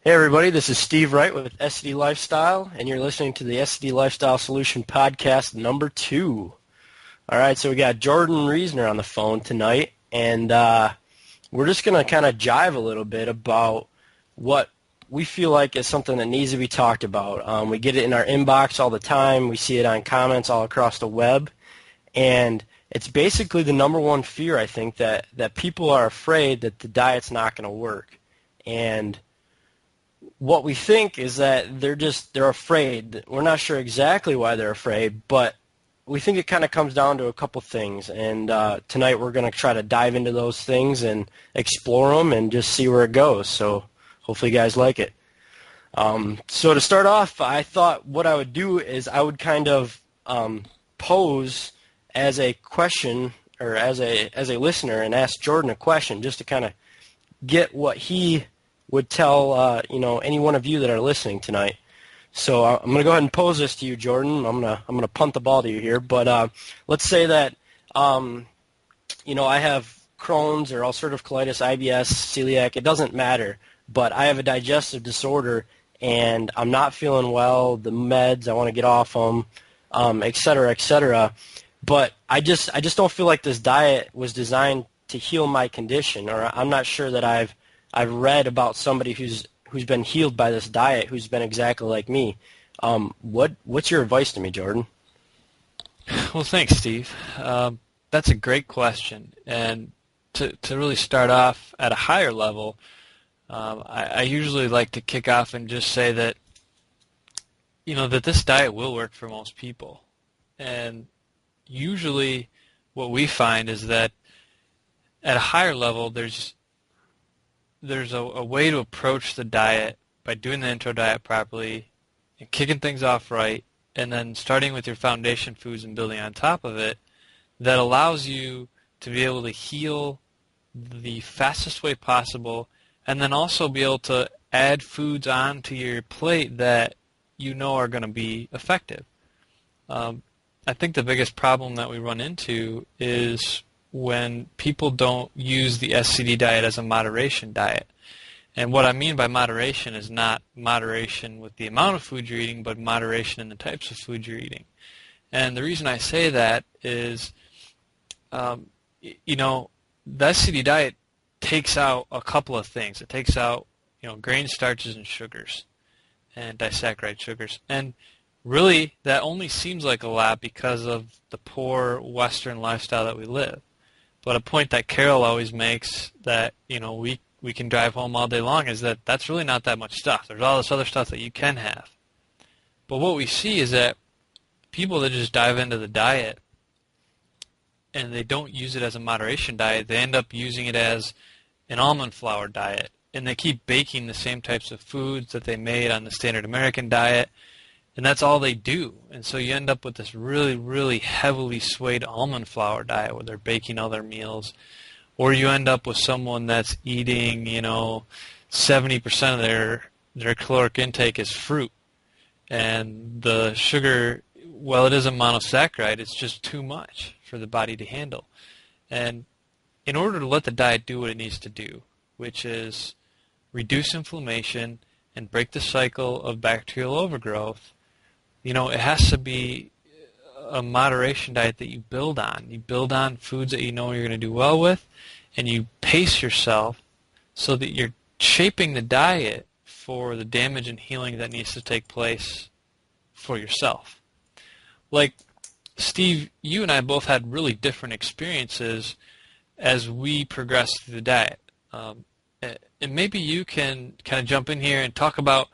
Hey everybody, this is Steve Wright with SCD Lifestyle, and you're listening to the SCD Lifestyle Solution Podcast number 2. All right, so we got Jordan Reesner on the phone tonight, and we're just going to kind of jive a little bit about what we feel like is something that needs to be talked about. We get it in our inbox all the time. We see it on comments all across the web, and it's basically the number one fear, I think, that people are afraid that the diet's not going to work. And what we think is that they're afraid. We're not sure exactly why they're afraid, but we think it kind of comes down to a couple things. And tonight we're going to try to dive into those things and explore them and just see where it goes. So hopefully you guys like it. So to start off, I thought what I would do is I would kind of pose as a question or as a listener and ask Jordan a question just to kind of get what he would tell any one of you that are listening tonight. So I'm going to go ahead and pose this to you, Jordan. I'm going to punt the ball to you here, but let's say that I have Crohn's or ulcerative colitis, IBS, celiac. It doesn't matter, but I have a digestive disorder and I'm not feeling well. The meds, I want to get off them, et cetera, et cetera. But I just don't feel like this diet was designed to heal my condition, or I'm not sure that I've read about somebody who's been healed by this diet who's been exactly like me. What's your advice to me, Jordan? Well, thanks, Steve. That's a great question. And to really start off at a higher level, I usually like to kick off and just say that, that this diet will work for most people. And usually what we find is that at a higher level, there's a way to approach the diet by doing the intro diet properly and kicking things off right, and then starting with your foundation foods and building on top of it, that allows you to be able to heal the fastest way possible, and then also be able to add foods onto your plate that you know are going to be effective. I think the biggest problem that we run into is when people don't use the SCD diet as a moderation diet. And what I mean by moderation is not moderation with the amount of food you're eating, but moderation in the types of food you're eating. And the reason I say that is, the SCD diet takes out a couple of things. It takes out, grain starches and sugars and disaccharide sugars. And really, that only seems like a lot because of the poor Western lifestyle that we live. But a point that Carol always makes that, we can drive home all day long is that that's really not that much stuff. There's all this other stuff that you can have. But what we see is that people that just dive into the diet and they don't use it as a moderation diet, they end up using it as an almond flour diet. And they keep baking the same types of foods that they made on the standard American diet. And that's all they do. And so you end up with this really, really heavily swayed almond flour diet where they're baking all their meals. Or you end up with someone that's eating, 70% of their caloric intake is fruit. And the sugar, well, it is a monosaccharide, it's just too much for the body to handle. And in order to let the diet do what it needs to do, which is reduce inflammation and break the cycle of bacterial overgrowth, it has to be a moderation diet that you build on. You build on foods that you know you're going to do well with, and you pace yourself so that you're shaping the diet for the damage and healing that needs to take place for yourself. Like, Steve, you and I both had really different experiences as we progressed through the diet. And maybe you can kind of jump in here and talk about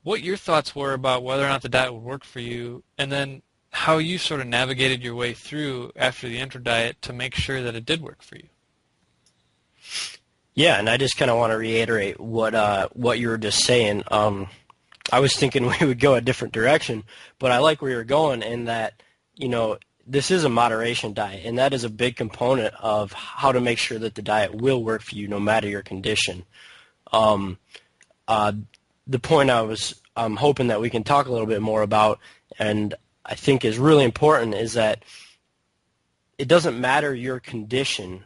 what your thoughts were about whether or not the diet would work for you, and then how you sort of navigated your way through after the intro diet to make sure that it did work for you. Yeah, and I just kind of want to reiterate what you were just saying. I was thinking we would go a different direction, but I like where you're going in that, this is a moderation diet, and that is a big component of how to make sure that the diet will work for you no matter your condition. The point I was hoping that we can talk a little bit more about, and I think is really important, is that it doesn't matter your condition.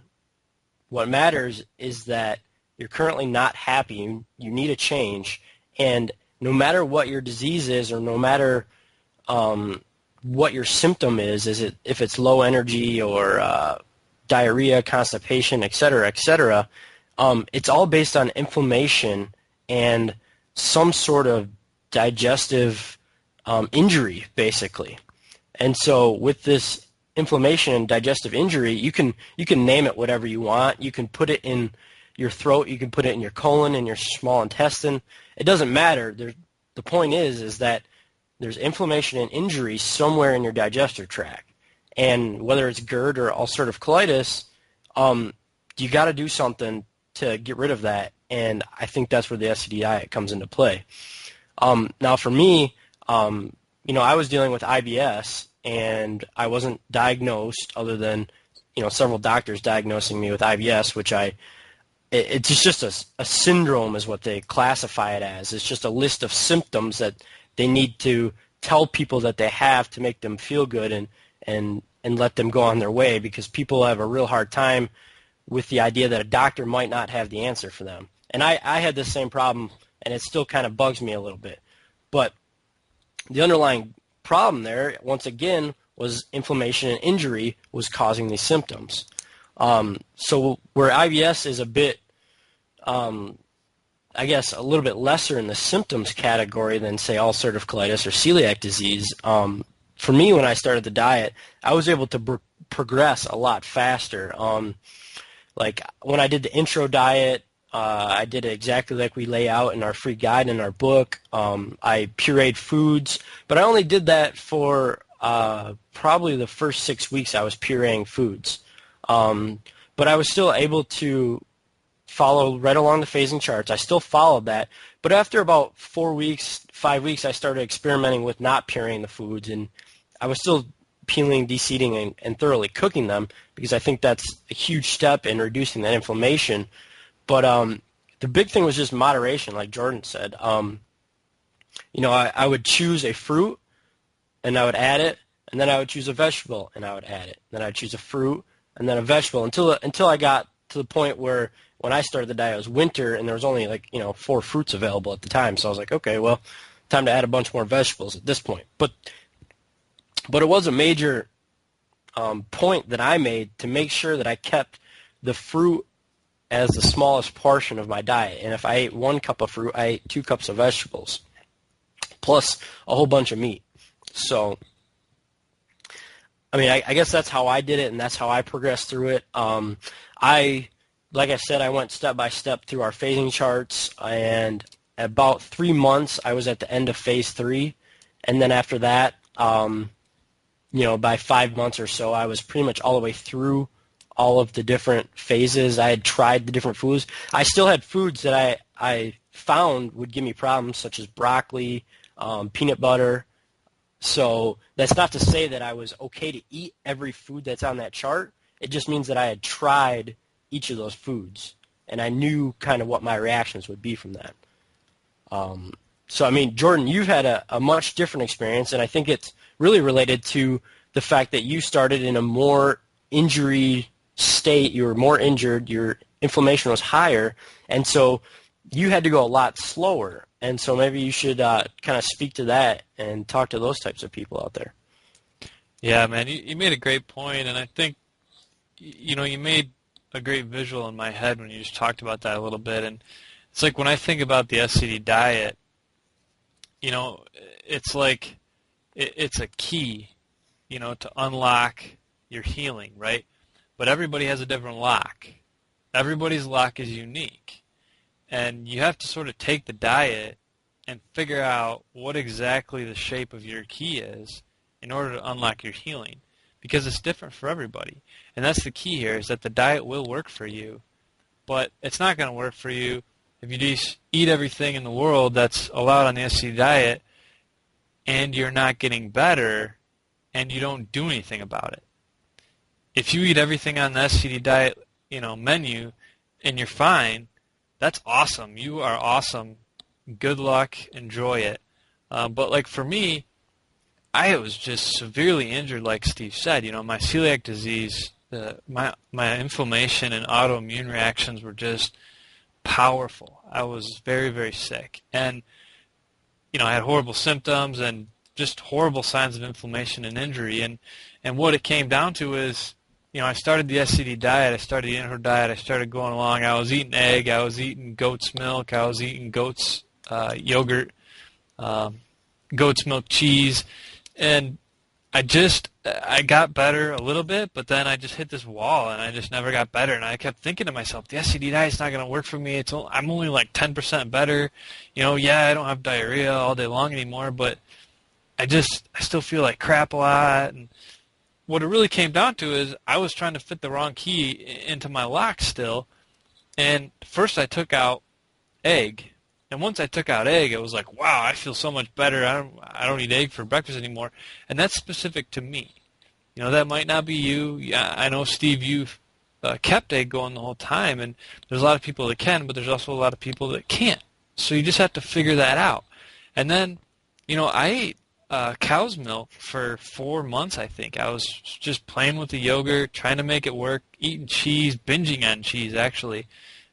What matters is that you're currently not happy, you need a change, and no matter what your disease is, or no matter what your symptom is if it's low energy or diarrhea, constipation, et cetera, it's all based on inflammation and some sort of digestive injury, basically. And so with this inflammation and digestive injury, you can name it whatever you want. You can put it in your throat, you can put it in your colon, in your small intestine. It doesn't matter. The point is that there's inflammation and injury somewhere in your digestive tract. And whether it's GERD or ulcerative colitis, you got to do something to get rid of that. And I think that's where the SCD diet comes into play. Now for me, I was dealing with IBS, and I wasn't diagnosed other than, several doctors diagnosing me with IBS, which it's just a syndrome is what they classify it as. It's just a list of symptoms that they need to tell people that they have to make them feel good and let them go on their way, because people have a real hard time with the idea that a doctor might not have the answer for them. And I had the same problem, and it still kind of bugs me a little bit. But the underlying problem there, once again, was inflammation and injury was causing these symptoms. So where IBS is a bit, I guess, a little bit lesser in the symptoms category than, say, ulcerative colitis or celiac disease, for me, when I started the diet, I was able to progress a lot faster. Like when I did the intro diet, I did it exactly like we lay out in our free guide in our book. I pureed foods, but I only did that for probably the first 6 weeks I was pureeing foods. But I was still able to follow right along the phasing charts. I still followed that. But after about 4 weeks, 5 weeks, I started experimenting with not pureeing the foods, and I was still peeling, deseeding, and thoroughly cooking them, because I think that's a huge step in reducing that inflammation. But the big thing was just moderation, like Jordan said. I would choose a fruit, and I would add it, and then I would choose a vegetable, and I would add it. Then I would choose a fruit, and then a vegetable, until I got to the point where when I started the diet, it was winter, and there was only 4 fruits available at the time. So I was like, okay, well, time to add a bunch more vegetables at this point. But it was a major point that I made to make sure that I kept the fruit as the smallest portion of my diet. And if I ate 1 cup of fruit, I ate 2 cups of vegetables, plus a whole bunch of meat. So, I guess that's how I did it, and that's how I progressed through it. Like I said, I went step by step through our phasing charts, and about 3 months, I was at the end of phase 3, and then after that, by 5 months or so, I was pretty much all the way through all of the different phases. I had tried the different foods. I still had foods that I found would give me problems, such as broccoli, peanut butter. So that's not to say that I was okay to eat every food that's on that chart. It just means that I had tried each of those foods, and I knew kind of what my reactions would be from that. Jordan, you've had a much different experience, and I think it's really related to the fact that you started in a more injury state. You were more injured, your inflammation was higher, and so you had to go a lot slower. And so maybe you should kind of speak to that and talk to those types of people out there. Yeah, man, you made a great point, and I think, you made a great visual in my head when you just talked about that a little bit. And it's like when I think about the SCD diet, it's like it's a key, to unlock your healing, right? But everybody has a different lock. Everybody's lock is unique. And you have to sort of take the diet and figure out what exactly the shape of your key is in order to unlock your healing, because it's different for everybody. And that's the key here, is that the diet will work for you, but it's not going to work for you if you just eat everything in the world that's allowed on the SCD diet and you're not getting better and you don't do anything about it. If you eat everything on the SCD diet, menu, and you're fine, that's awesome. You are awesome. Good luck. Enjoy it. But for me, I was just severely injured, like Steve said. My celiac disease, my inflammation and autoimmune reactions were just powerful. I was very, very sick. And, I had horrible symptoms and just horrible signs of inflammation and injury. And what it came down to is, I started the SCD diet, I started the Inner diet, I started going along. I was eating egg, I was eating goat's milk, I was eating goat's yogurt, goat's milk cheese, and I got better a little bit, but then I just hit this wall, and I just never got better. And I kept thinking to myself, the SCD diet's not going to work for me. I'm only like 10% better. Yeah, I don't have diarrhea all day long anymore, but I still feel like crap a lot. And what it really came down to is I was trying to fit the wrong key into my lock still. And first I took out egg. And once I took out egg, it was like, wow, I feel so much better. I don't eat egg for breakfast anymore. And that's specific to me. That might not be you. Yeah, I know, Steve, you've kept egg going the whole time. And there's a lot of people that can, but there's also a lot of people that can't. So you just have to figure that out. And then, I ate cow's milk for 4 months, I think. I was just playing with the yogurt, trying to make it work, eating cheese, binging on cheese, actually.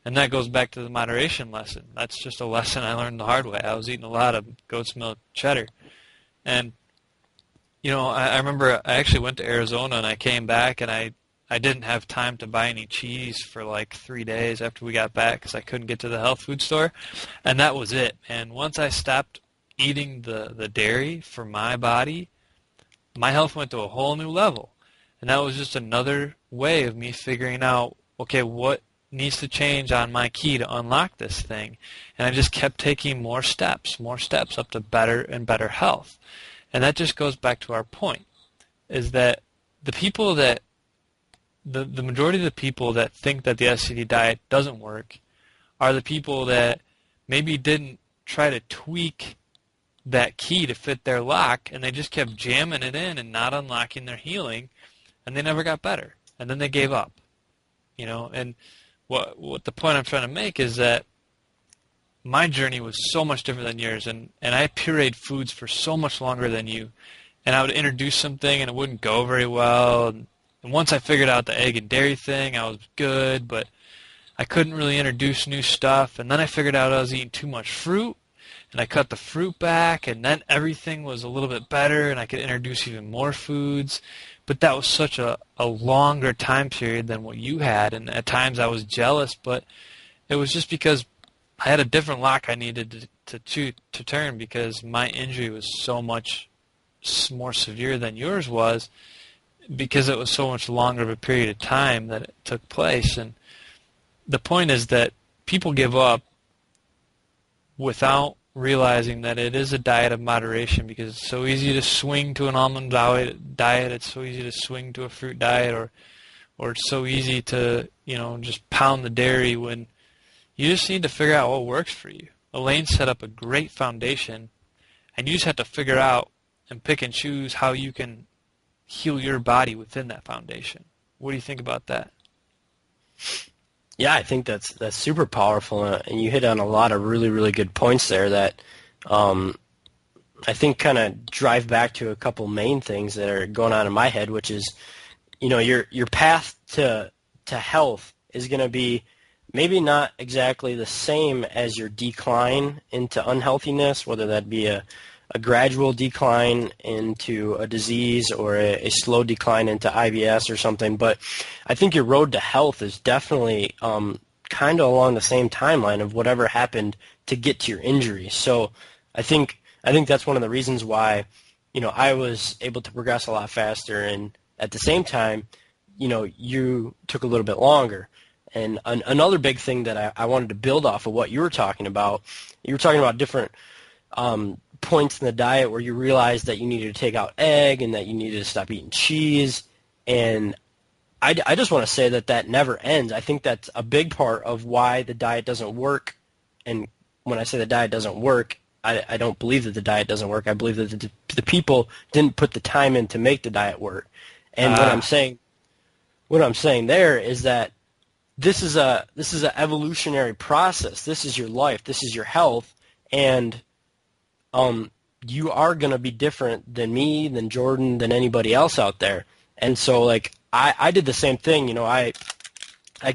And that goes back to the moderation lesson. That's just a lesson I learned the hard way. I was eating a lot of goat's milk cheddar. And, I remember I actually went to Arizona and I came back and I didn't have time to buy any cheese for like 3 days after we got back because I couldn't get to the health food store. And that was it. And once I stopped eating the dairy for my body, my health went to a whole new level. And that was just another way of me figuring out, okay, what needs to change on my key to unlock this thing. And I just kept taking more steps up to better and better health. And that just goes back to our point, is that the people that, the majority of the people that think that the SCD diet doesn't work are the people that maybe didn't try to tweak that key to fit their lock, and they just kept jamming it in and not unlocking their healing, and they never got better. And then they gave up. And what the point I'm trying to make is that my journey was so much different than yours, and I pureed foods for so much longer than you. And I would introduce something and it wouldn't go very well. And once I figured out the egg and dairy thing, I was good, but I couldn't really introduce new stuff. And then I figured out I was eating too much fruit, and I cut the fruit back, and then everything was a little bit better, and I could introduce even more foods. But that was such a longer time period than what you had, and at times I was jealous, but it was just because I had a different lock I needed to turn because my injury was so much more severe than yours was because it was so much longer of a period of time that it took place. And the point is that people give up without realizing that it is a diet of moderation, because it's so easy to swing to an almond diet, it's so easy to swing to a fruit diet, or it's so easy to, just pound the dairy, when you just need to figure out what works for you. Elaine set up a great foundation, and you just have to figure out and pick and choose how you can heal your body within that foundation. What do you think about that? Yeah, I think that's super powerful, and you hit on a lot of really, really good points there that I think kind of drive back to a couple main things that are going on in my head, which is, your path to health is going to be maybe not exactly the same as your decline into unhealthiness, whether that be a gradual decline into a disease or a slow decline into IBS or something. But I think your road to health is definitely kind of along the same timeline of whatever happened to get to your injury. So I think that's one of the reasons why, I was able to progress a lot faster, and at the same time, you took a little bit longer. And another big thing that I wanted to build off of what you were talking about different points in the diet where you realized that you needed to take out egg and that you needed to stop eating cheese. And I just want to say that never ends. I think that's a big part of why the diet doesn't work. And when I say the diet doesn't work, I don't believe that the diet doesn't work. I believe that the people didn't put the time in to make the diet work. And what I'm saying there is that this is an evolutionary process. This is your life. This is your health. And you are going to be different than me, than Jordan, than anybody else out there. And so, I did the same thing. I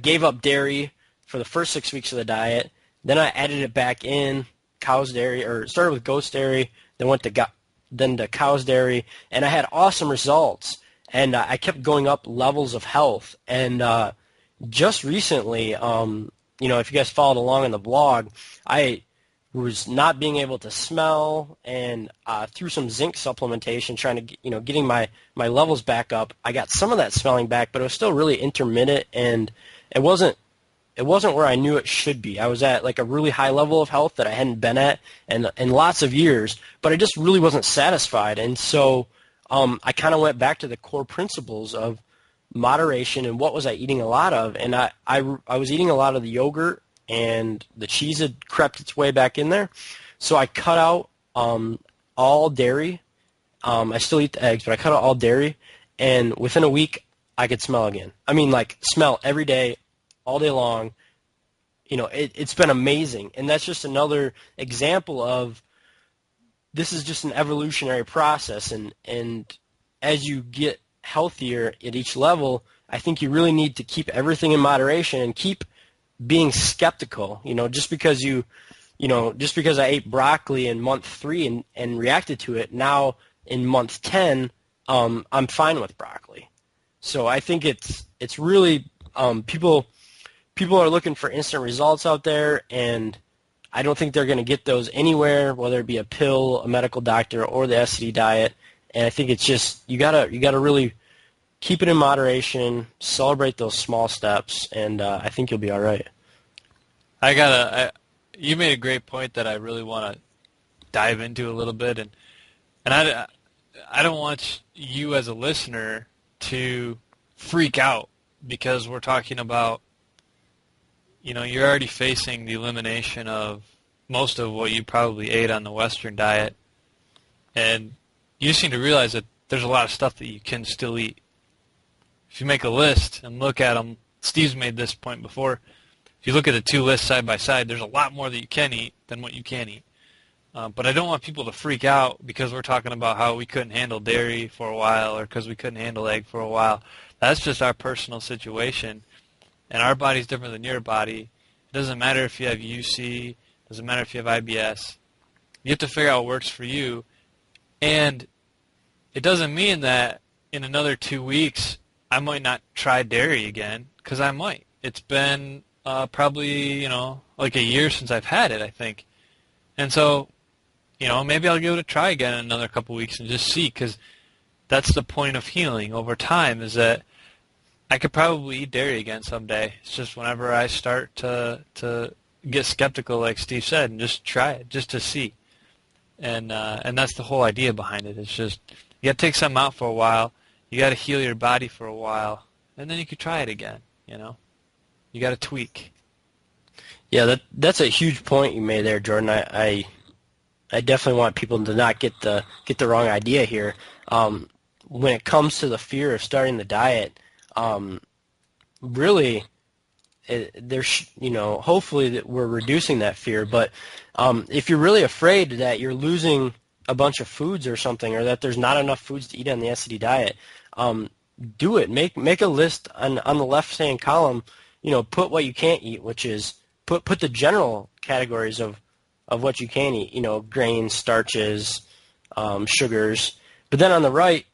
gave up dairy for the first 6 weeks of the diet. Then I added it back in, cow's dairy, or started with goat's dairy, then went to cow's dairy, and I had awesome results. And I kept going up levels of health. And just recently, if you guys followed along in the blog, I was not being able to smell, and through some zinc supplementation, trying to getting my levels back up, I got some of that smelling back, but it was still really intermittent, and it wasn't where I knew it should be. I was at like a really high level of health that I hadn't been at in lots of years, but I just really wasn't satisfied. And so I kind of went back to the core principles of moderation and what was I eating a lot of. And I was eating a lot of the yogurt, and the cheese had crept its way back in there. So I cut out all dairy. I still eat the eggs, but I cut out all dairy, and within a week I could smell again. I mean, like, smell every day, all day long. It's been amazing. And that's just another example of this is just an evolutionary process. And as you get healthier at each level, I think you really need to keep everything in moderation and keep being skeptical. Just because I ate broccoli in month 3 and reacted to it, now in month 10, I'm fine with broccoli. So I think it's really people are looking for instant results out there, and I don't think they're going to get those anywhere, whether it be a pill, a medical doctor, or the SCD diet. And I think it's just you gotta really keep it in moderation, celebrate those small steps, and I think you'll be all right. You made a great point that I really want to dive into a little bit, and I don't want you as a listener to freak out because we're talking about, you're already facing the elimination of most of what you probably ate on the Western diet, and you just need to realize that there's a lot of stuff that you can still eat. If you make a list and look at them, Steve's made this point before, if you look at the two lists side by side, there's a lot more that you can eat than what you can't eat. But I don't want people to freak out because we're talking about how we couldn't handle dairy for a while or because we couldn't handle egg for a while. That's just our personal situation, and our body's different than your body. It doesn't matter if you have UC, it doesn't matter if you have IBS. You have to figure out what works for you, and it doesn't mean that in another 2 weeks I might not try dairy again, because I might. It's been probably, like a year since I've had it, I think. And so, maybe I'll give it a try again in another couple weeks and just see, because that's the point of healing over time, is that I could probably eat dairy again someday. It's just whenever I start to get skeptical, like Steve said, and just try it, just to see. And that's the whole idea behind it. It's just, you got to take something out for a while. You got to heal your body for a while, and then you could try it again, You got to tweak. Yeah, that's a huge point you made there, Jordan. I definitely want people to not get the wrong idea here. When it comes to the fear of starting the diet, really, hopefully that we're reducing that fear. But if you're really afraid that you're losing a bunch of foods or something, or that there's not enough foods to eat on the SCD diet, do it. Make a list on the left-hand column. Put what you can't eat, which is put the general categories of what you can eat. Grains, starches, sugars. But then on the right,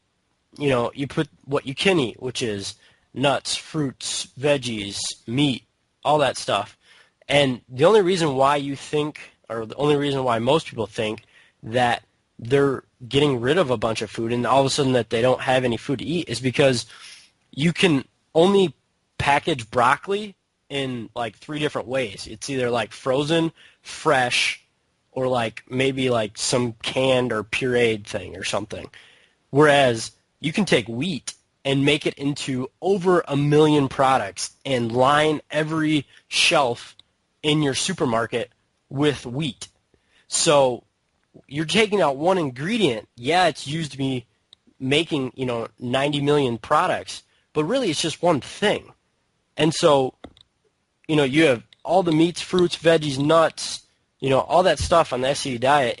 you put what you can eat, which is nuts, fruits, veggies, meat, all that stuff. And the only reason why you think, or the only reason why most people think that they're getting rid of a bunch of food and all of a sudden that they don't have any food to eat is because you can only package broccoli in like 3 different ways. It's either like frozen, fresh, or like maybe like some canned or pureed thing or something. Whereas you can take wheat and make it into over 1 million products and line every shelf in your supermarket with wheat. So you're taking out one ingredient. Yeah, it's used to be making 90 million products, but really it's just one thing. And so you have all the meats, fruits, veggies, nuts, all that stuff on the SCD diet.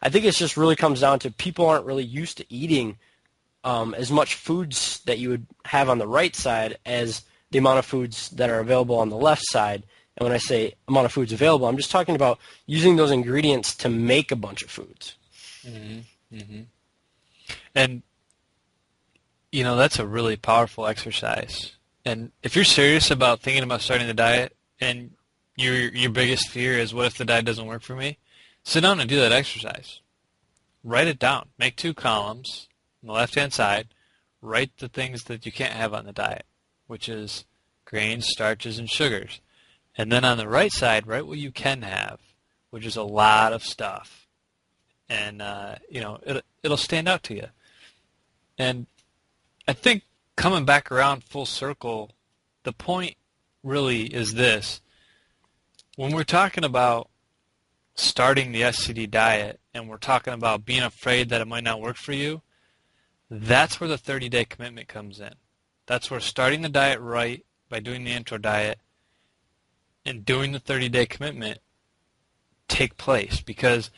I think it just really comes down to people aren't really used to eating as much foods that you would have on the right side as the amount of foods that are available on the left side. And when I say amount of foods available, I'm just talking about using those ingredients to make a bunch of foods. Mm-hmm. Mm-hmm. And, that's a really powerful exercise. And if you're serious about thinking about starting the diet and your biggest fear is, what if the diet doesn't work for me? Sit down and do that exercise. Write it down. Make 2 columns on the left-hand side. Write the things that you can't have on the diet, which is grains, starches, and sugars. And then on the right side, write what you can have, which is a lot of stuff. And, it'll stand out to you. And I think coming back around full circle, the point really is this. When we're talking about starting the SCD diet and we're talking about being afraid that it might not work for you, that's where the 30-day commitment comes in. That's where starting the diet right by doing the intro diet and doing the 30-day commitment take place, because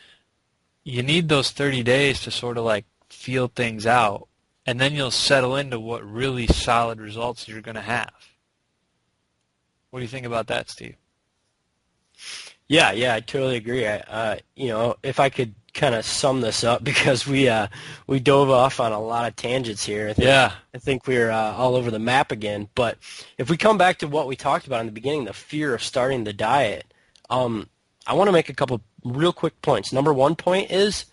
you need those 30 days to sort of like feel things out, and then you'll settle into what really solid results you're going to have. What do you think about that, Steve? Yeah, I totally agree. If I could kind of sum this up, because we dove off on a lot of tangents here. I think we're all over the map again. But if we come back to what we talked about in the beginning, the fear of starting the diet, I want to make a couple real quick points. Number one point is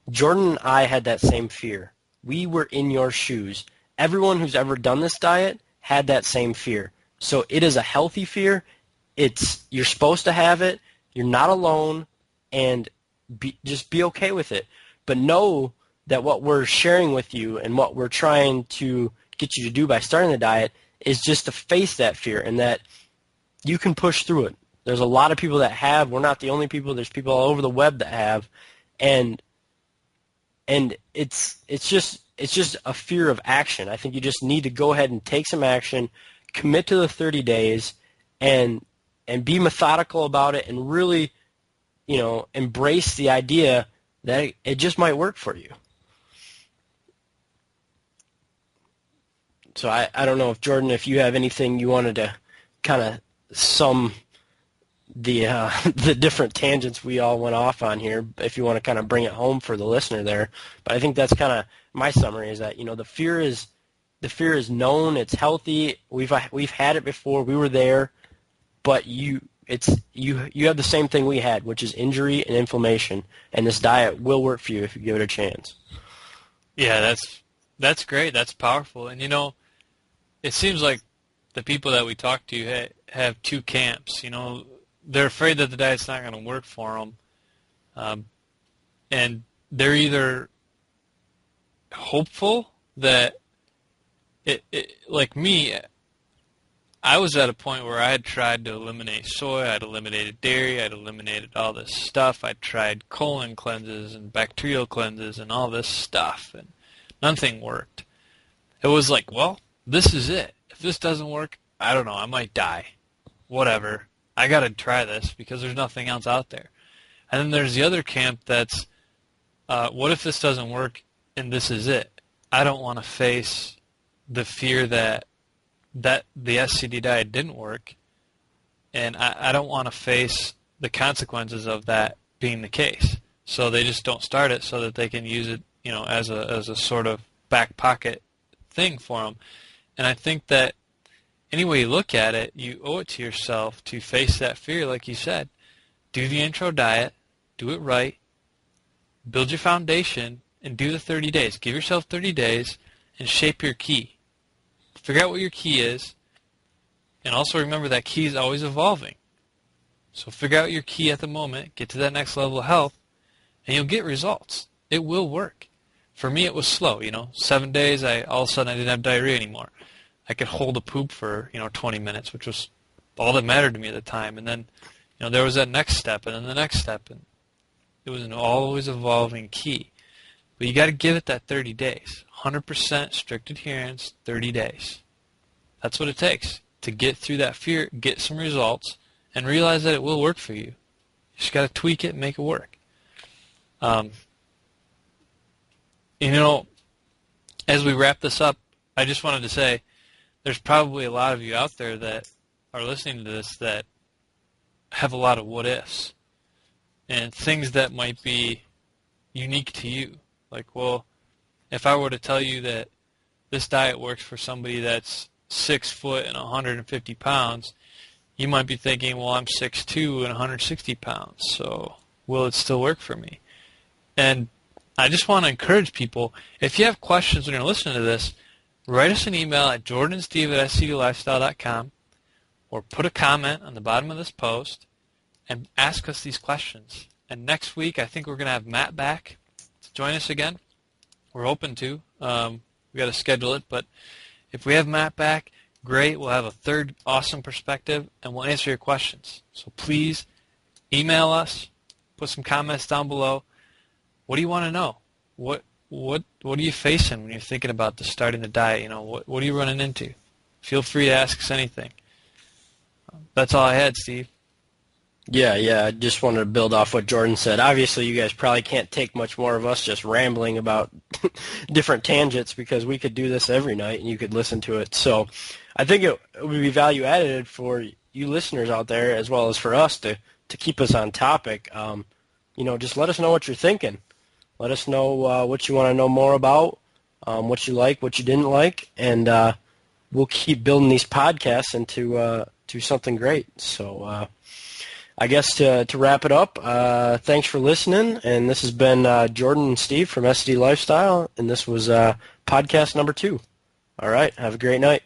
Jordan and I had that same fear. We were in your shoes. Everyone who's ever done this diet had that same fear. So it is a healthy fear. You're supposed to have it. You're not alone, and just be okay with it. But know that what we're sharing with you and what we're trying to get you to do by starting the diet is just to face that fear, and that you can push through it. There's a lot of people that have. We're not the only people. There's people all over the web that have, and it's just a fear of action. I think you just need to go ahead and take some action, commit to the 30 days, and be methodical about it, and really, embrace the idea that it just might work for you. So I don't know if, Jordan, if you have anything you wanted to kind of sum the different tangents we all went off on here, if you want to kind of bring it home for the listener there. But I think that's kind of my summary, is that, the fear is known, it's healthy. We've had it before, we were there. But you have the same thing we had, which is injury and inflammation, and this diet will work for you if you give it a chance. Yeah, that's great. That's powerful. And it seems like the people that we talk to have 2 camps. They're afraid that the diet's not going to work for them, and they're either hopeful that like me. I was at a point where I had tried to eliminate soy, I'd eliminated dairy, I'd eliminated all this stuff. I tried colon cleanses and bacterial cleanses and all this stuff, and nothing worked. It was like, well, this is it. If this doesn't work, I don't know, I might die. Whatever. I got to try this because there's nothing else out there. And then there's the other camp that's, what if this doesn't work and this is it? I don't want to face the fear that the SCD diet didn't work, and I don't want to face the consequences of that being the case. So they just don't start it so that they can use it, as a sort of back pocket thing for them. And I think that any way you look at it, you owe it to yourself to face that fear, like you said. Do the intro diet, do it right, build your foundation, and do the 30 days. Give yourself 30 days and shape your key. Figure out what your key is, and also remember that key is always evolving. So figure out your key at the moment, get to that next level of health, and you'll get results. It will work. For me, it was slow. 7 days, all of a sudden I didn't have diarrhea anymore. I could hold a poop for 20 minutes, which was all that mattered to me at the time. And then there was that next step, and then the next step, and it was an always evolving key. But you got to give it that 30 days. 100% strict adherence, 30 days. That's what it takes to get through that fear, get some results, and realize that it will work for you. You just got to tweak it and make it work. As we wrap this up, I just wanted to say there's probably a lot of you out there that are listening to this that have a lot of what ifs and things that might be unique to you. Like, well, if I were to tell you that this diet works for somebody that's 6 foot and 150 pounds, you might be thinking, well, I'm 6'2" and 160 pounds, so will it still work for me? And I just want to encourage people, if you have questions when you're listening to this, write us an email at jordanandsteve@scdlifestyle.com or put a comment on the bottom of this post and ask us these questions. And next week, I think we're going to have Matt back to join us again. We're open to. We got to schedule it, but if we have Matt back, great. We'll have a third awesome perspective, and we'll answer your questions. So please email us, put some comments down below. What do you want to know? What are you facing when you're thinking about starting the diet? What are you running into? Feel free to ask us anything. That's all I had, Steve. Yeah, I just wanted to build off what Jordan said. Obviously, you guys probably can't take much more of us just rambling about different tangents, because we could do this every night and you could listen to it. So I think it would be value added for you listeners out there as well as for us to keep us on topic. Just let us know what you're thinking. Let us know what you want to know more about, what you like, what you didn't like, and we'll keep building these podcasts into something great. So I guess to wrap it up, thanks for listening, and this has been Jordan and Steve from SCD Lifestyle, and this was podcast number 2. All right, have a great night.